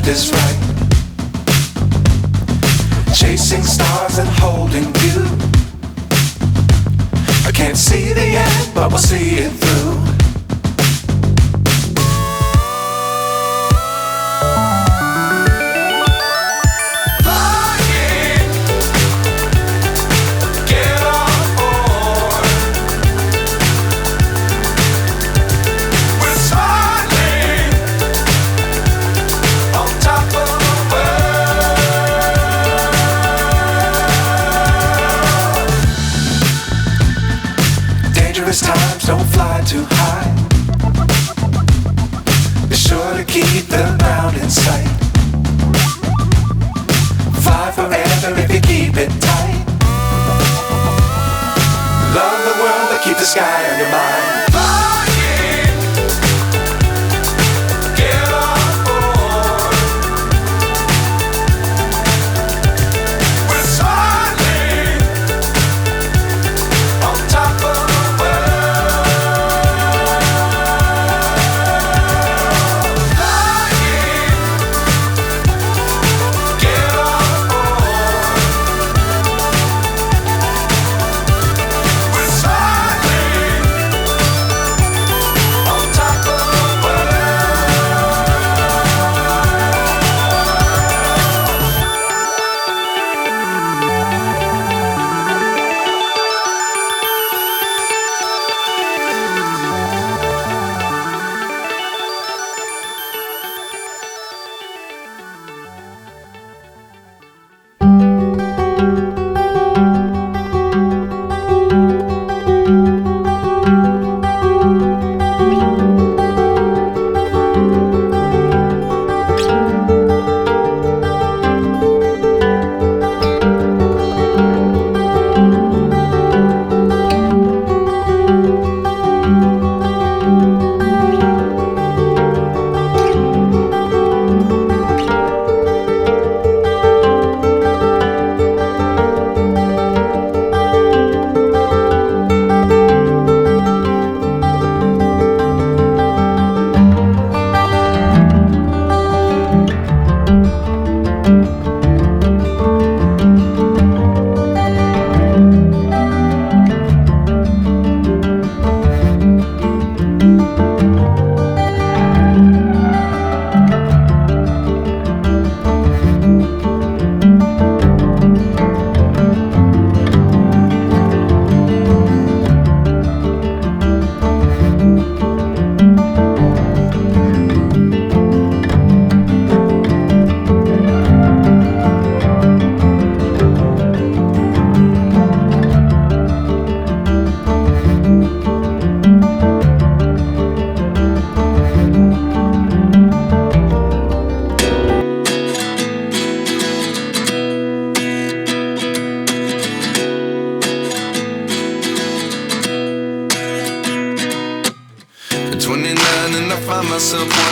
is right. Chasing stars and holding you. I can't see the end, but we'll see it through. Dangerous times, don't fly too high. Be sure to keep the ground in sight. Fly forever if you keep it tight. Love the world, but keep the sky on your mind.